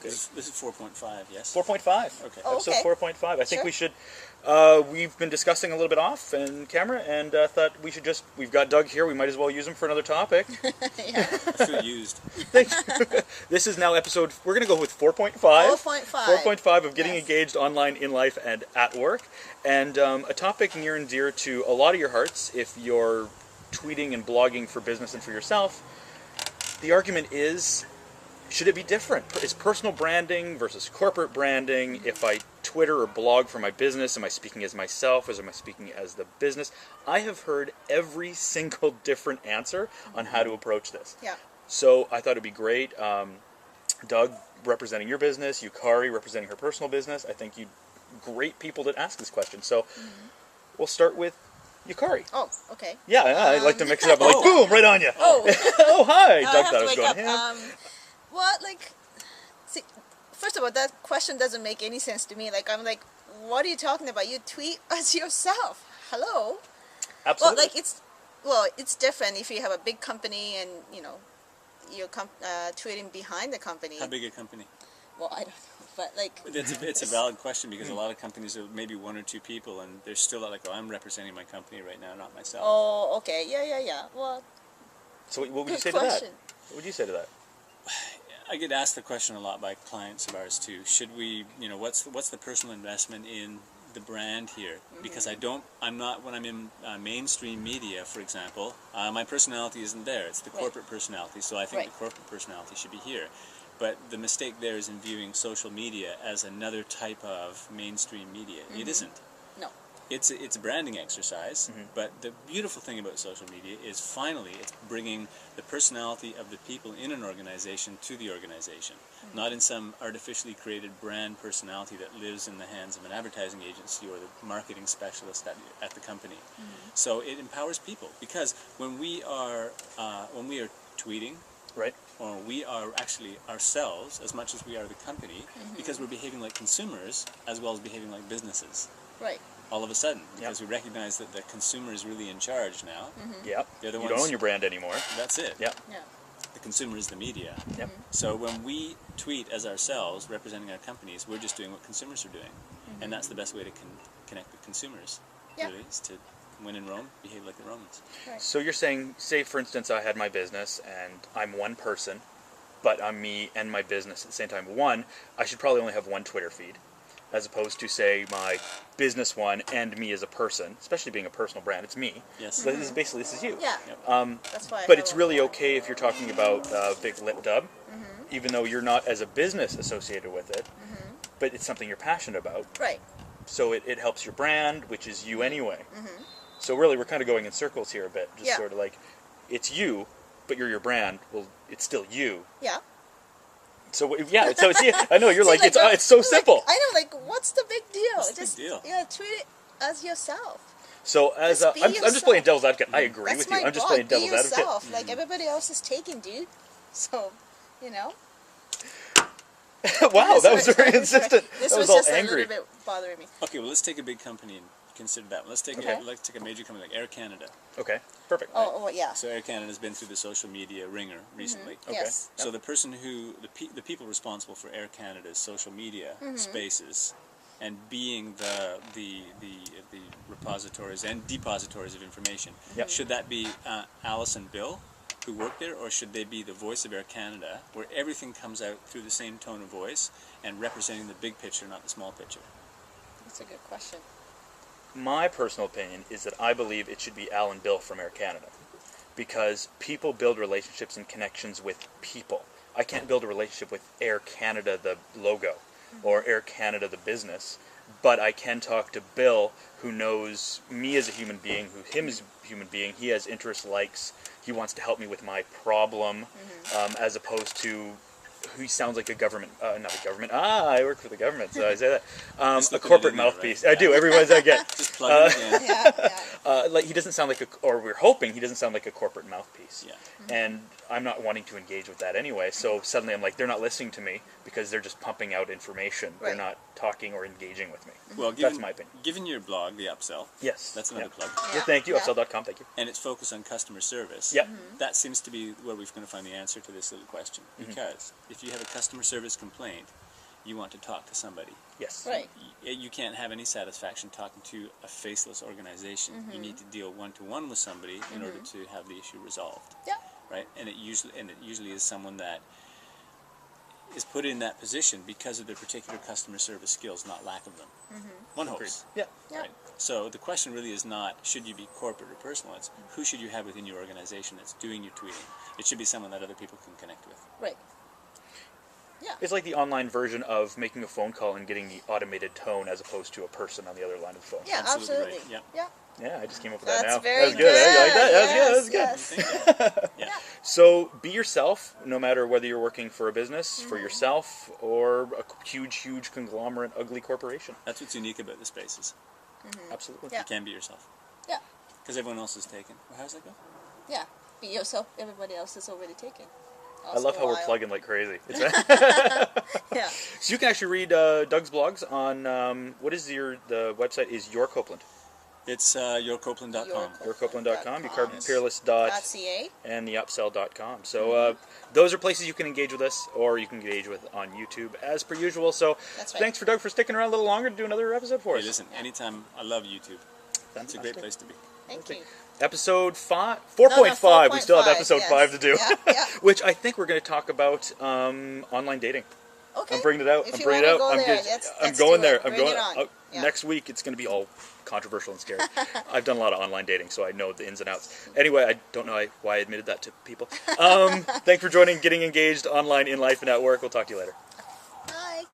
Okay. This is 4.5, yes? 4.5. Okay. Oh, Episode okay. 4.5. I think Sure. we should. We've been discussing a little bit off in camera, and thought we should just. We've got Doug here. We might as well use him for another topic. Yeah. I feel used. This is now episode. We're going to go with 4.5. 4.5. 4.5 of getting Yes. engaged online, in life, and at work, and a topic near and dear to a lot of your hearts. If you're tweeting and blogging for business and for yourself, the argument is. Should it be different? Is personal branding versus corporate branding? If I Twitter or blog for my business, am I speaking as myself, or am I speaking as the business? I have heard every single different answer on how to approach this. Yeah. So I thought it'd be great. Doug representing your business, Yukari representing her personal business. I think you great people that ask this question. So we'll start with Yukari. Oh, okay. Yeah, I like to mix it up. I'm like, boom, right on you. Oh. Oh, hi. Now Doug I have thought I to was wake going up. ham. What, like, see, first of all, that question doesn't make any sense to me. Like, I'm like, what are you talking about? You tweet as yourself. Hello? Absolutely. Well, it's different if you have a big company and, you know, you're tweeting behind the company. How big a company? Well, I don't know. But, like... It's a valid question because a lot of companies are maybe one or two people and they're still like, oh, I'm representing my company right now, not myself. Oh, okay. Yeah. Well, So what would you good say question. to that? What would you say to that? I get asked the question a lot by clients of ours too. Should we, what's the personal investment in the brand here? Because I'm not, when I'm in mainstream media, for example, my personality isn't there. It's the corporate personality. So I think the corporate personality should be here. But the mistake there is in viewing social media as another type of mainstream media. It isn't. No. It's a branding exercise, but the beautiful thing about social media is finally it's bringing the personality of the people in an organization to the organization, not in some artificially created brand personality that lives in the hands of an advertising agency or the marketing specialist at the company. So it empowers people because when we are tweeting, Right. or we are actually ourselves as much as we are the company, because we're behaving like consumers as well as behaving like businesses. Right. All of a sudden, because we recognize that the consumer is really in charge now. Yep. They're the You ones, don't own your brand anymore. That's it. Yep. Yeah. The consumer is the media. Yep. So when we tweet as ourselves, representing our companies, we're just doing what consumers are doing. And that's the best way to connect with consumers, really, is to, when in Rome, behave like the Romans. Right. So you're saying, say for instance, I had my business and I'm one person, but I'm me and my business at the same time. One, I should probably only have one Twitter feed, as opposed to, say, my business one and me as a person, especially being a personal brand. It's me. Yes. So this is you. Yeah. That's why. But it's really okay if you're talking about Big Lip Dub, even though you're not as a business associated with it, but it's something you're passionate about. Right. So it helps your brand, which is you anyway. So really, we're kind of going in circles here a bit. Just sort of like, it's you, but you're your brand. Well, it's still you. Yeah. So yeah, so it's, I know you're See, like it's so simple. Like, I know, like, what's the big deal? What's the big deal? Yeah, treat it as yourself. So as Just be I'm just yourself. playing devil's advocate. I agree That's with my you. I'm just blog. playing devil's be advocate. yourself. Like everybody else is taken, dude. So, you know. Wow, that was Sorry, very insistent. This That was was all just angry. a little bit bothering me. Okay, well, let's take a big company and consider that. Let's take a major company like Air Canada. Okay, perfect. Oh, yeah. So Air Canada has been through the social media ringer recently. Okay. Yes. So the person who, the people responsible for Air Canada's social media spaces and being the repositories and depositories of information, should that be Alice and Bill who work there, or should they be the voice of Air Canada, where everything comes out through the same tone of voice and representing the big picture, not the small picture? That's a good question. My personal opinion is that I believe it should be Al and Bill from Air Canada, because people build relationships and connections with people. I can't build a relationship with Air Canada, the logo, or Air Canada, the business, but I can talk to Bill, who knows me as a human being, him as a human being. He has interests, likes. He wants to help me with my problem, as opposed to he sounds like a government, not a government. I work for the government, so I say that. A corporate mouthpiece. Right? I do. Everyone's I get. Just plug it in. Yeah. Like he doesn't sound like or we're hoping he doesn't sound like a corporate mouthpiece. Yeah. And I'm not wanting to engage with that anyway. So suddenly I'm like, they're not listening to me because they're just pumping out information. Right. They're not talking or engaging with me. Well, That's my opinion. Given your blog, The Upsell, Yes. that's another plug, Yeah, thank you. Yeah. Upsell.com. Thank you. and it's focused on customer service. Yep. That seems to be where we're going to find the answer to this little question. Because if if you have a customer service complaint, you want to talk to somebody. Yes. Right. You can't have any satisfaction talking to a faceless organization. You need to deal one-to-one with somebody in order to have the issue resolved. Yeah. Right? And it usually is someone that is put in that position because of their particular customer service skills, not lack of them. One hopes. Yeah. Yeah. Right. So the question really is not should you be corporate or personal. It's who should you have within your organization that's doing your tweeting. It should be someone that other people can connect with. Right. Yeah. It's like the online version of making a phone call and getting the automated tone as opposed to a person on the other line of the phone. Yeah, Absolutely absolutely. right, yeah. Yeah. Yeah, I just came up with that That's now. very That was good. good. You like that? That was good. Yes, That was good. yes. Yeah. So be yourself, no matter whether you're working for a business, Mm-hmm. for yourself, or a huge conglomerate, ugly corporation. That's what's unique about the spaces. Absolutely. Yeah. You can be yourself. Yeah. Because everyone else is taken. Well, how does that go? Yeah. Be yourself. Everybody else is already taken. I love how we're Wild. plugging like crazy. Yeah. So you can actually read Doug's blogs on what is the website is Your Copeland. It's yourcopeland.com. YourCopeland.com. You Yes. carbon peerless dot .ca. and theupsell.com. So those are places you can engage with us, or you can engage with on YouTube as per usual. So That's right. thanks for Doug for sticking around a little longer to do another episode for Hey, us. listen, anytime, I love YouTube. It's a great place to be. Thank you. Episode 4.5. We still have 4.5, episode yes. 5 to do. Yeah, yeah. Which I think we're going to talk about online dating. Okay. I'm bringing it out. If I'm you bringing it wanna out. go I'm, there, just- let's- I'm let's going do it. there. I'm Bring going. it on. Yeah. Next week it's going to be all controversial and scary. I've done a lot of online dating, so I know the ins and outs. Anyway, I don't know why I admitted that to people. Thanks for joining, getting engaged online in life and at work. We'll talk to you later.